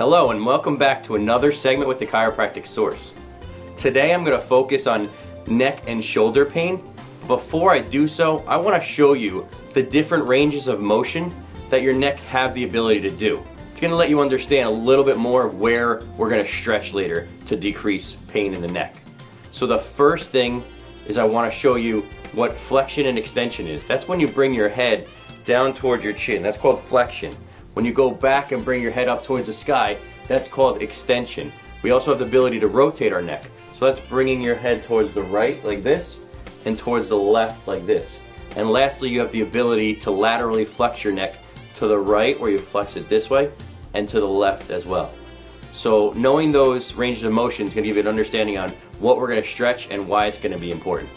Hello and welcome back to another segment with the Chiropractic Source. Today I'm going to focus on neck and shoulder pain. Before I do so, I want to show you the different ranges of motion that your neck have the ability to do. It's going to let you understand a little bit more of where we're going to stretch later to decrease pain in the neck. So the first thing is I want to show you what flexion and extension is. That's when you bring your head down towards your chin. That's called flexion. When you go back and bring your head up towards the sky, that's called extension. We also have the ability to rotate our neck. So that's bringing your head towards the right like this and towards the left like this. And lastly, you have the ability to laterally flex your neck to the right, where you flex it this way, and to the left as well. So knowing those ranges of motion is going to give you an understanding on what we're going to stretch and why it's going to be important.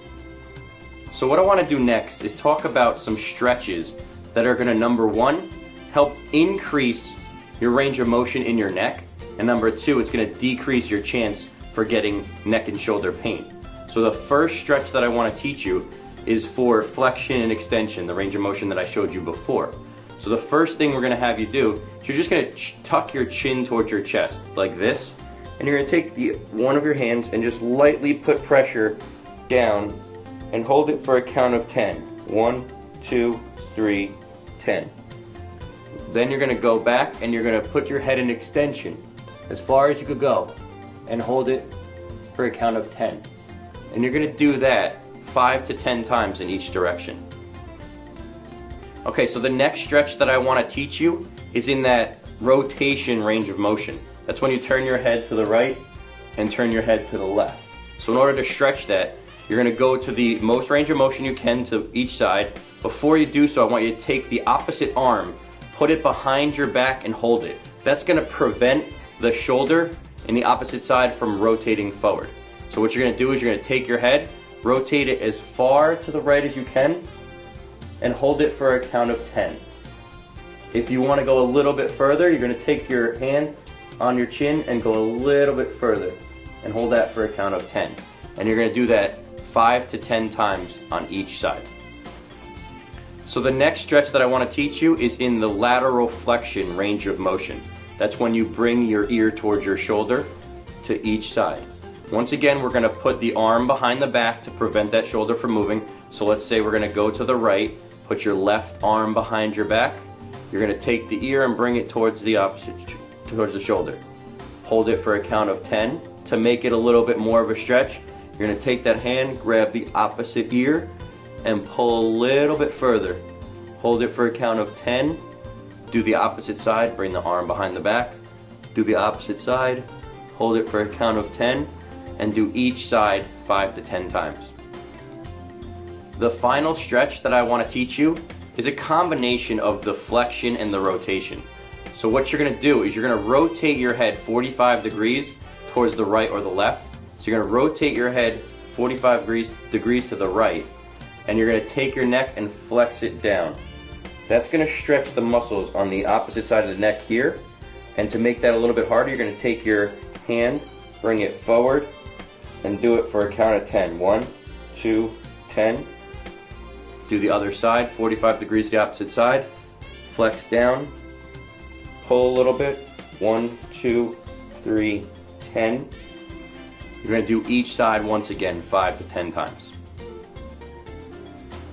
So what I want to do next is talk about some stretches that are going to, number one, help increase your range of motion in your neck, and number two, it's going to decrease your chance for getting neck and shoulder pain. So the first stretch that I want to teach you is for flexion and extension, the range of motion that I showed you before. So the first thing we're going to have you do is you're just going to tuck your chin towards your chest like this, and you're going to take one of your hands and just lightly put pressure down and hold it for a count of 10. 1, 2, 3, 10. Then you're going to go back and you're going to put your head in extension as far as you could go and hold it for a count of 10. And you're going to do that 5 to 10 times in each direction. Okay, so the next stretch that I want to teach you is in that rotation range of motion. That's when you turn your head to the right and turn your head to the left. So in order to stretch that, you're going to go to the most range of motion you can to each side. Before you do so, I want you to take the opposite arm, put it behind your back and hold it. That's going to prevent the shoulder in the opposite side from rotating forward. So what you're going to do is you're going to take your head, rotate it as far to the right as you can, and hold it for a count of 10. If you want to go a little bit further, you're going to take your hand on your chin and go a little bit further and hold that for a count of 10. And you're going to do that 5 to 10 times on each side. So the next stretch that I want to teach you is in the lateral flexion range of motion. That's when you bring your ear towards your shoulder to each side. Once again, we're going to put the arm behind the back to prevent that shoulder from moving. So let's say we're going to go to the right, put your left arm behind your back. You're going to take the ear and bring it towards the opposite, towards the shoulder. Hold it for a count of 10. To make it a little bit more of a stretch, you're going to take that hand, grab the opposite ear, and pull a little bit further. Hold it for a count of 10. Do the opposite side, bring the arm behind the back. Do the opposite side, hold it for a count of 10, and do each side 5 to 10 times. The final stretch that I want to teach you is a combination of the flexion and the rotation. So what you're going to do is you're going to rotate your head 45 degrees towards the right or the left. So you're going to rotate your head 45 degrees to the right, and you're going to take your neck and flex it down. That's going to stretch the muscles on the opposite side of the neck here. And to make that a little bit harder, you're going to take your hand, bring it forward, and do it for a count of 10. 1, 2, 10. Do the other side, 45 degrees the opposite side. Flex down, pull a little bit. 1, 2, 3, 10. You're going to do each side once again 5 to 10 times.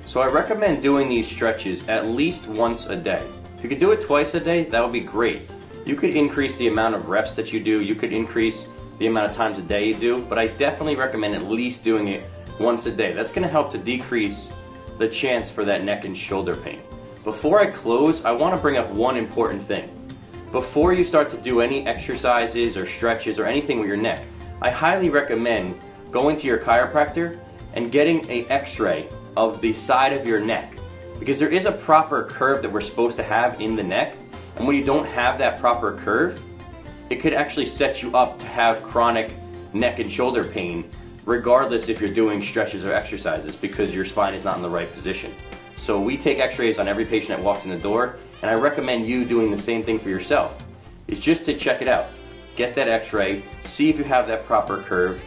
So I recommend doing these stretches at least once a day. If you could do it twice a day, that would be great. You could increase the amount of reps that you do, you could increase the amount of times a day you do, but I definitely recommend at least doing it once a day. That's going to help to decrease the chance for that neck and shoulder pain. Before I close, I want to bring up one important thing. Before you start to do any exercises or stretches or anything with your neck, I highly recommend going to your chiropractor and getting an x-ray of the side of your neck, because there is a proper curve that we're supposed to have in the neck, and when you don't have that proper curve, it could actually set you up to have chronic neck and shoulder pain regardless if you're doing stretches or exercises, because your spine is not in the right position. So we take x-rays on every patient that walks in the door, and I recommend you doing the same thing for yourself. It's just to check it out. Get that x-ray, see if you have that proper curve.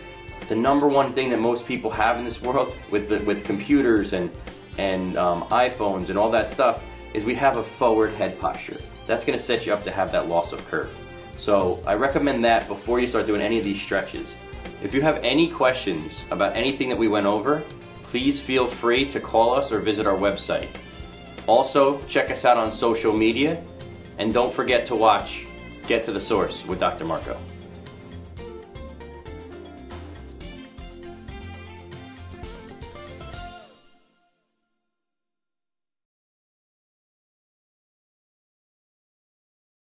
The number one thing that most people have in this world with computers and iPhones and all that stuff is we have a forward head posture. That's going to set you up to have that loss of curve. So I recommend that before you start doing any of these stretches. If you have any questions about anything that we went over, please feel free to call us or visit our website. Also, check us out on social media, and don't forget to watch Get to the Source with Dr. Marco.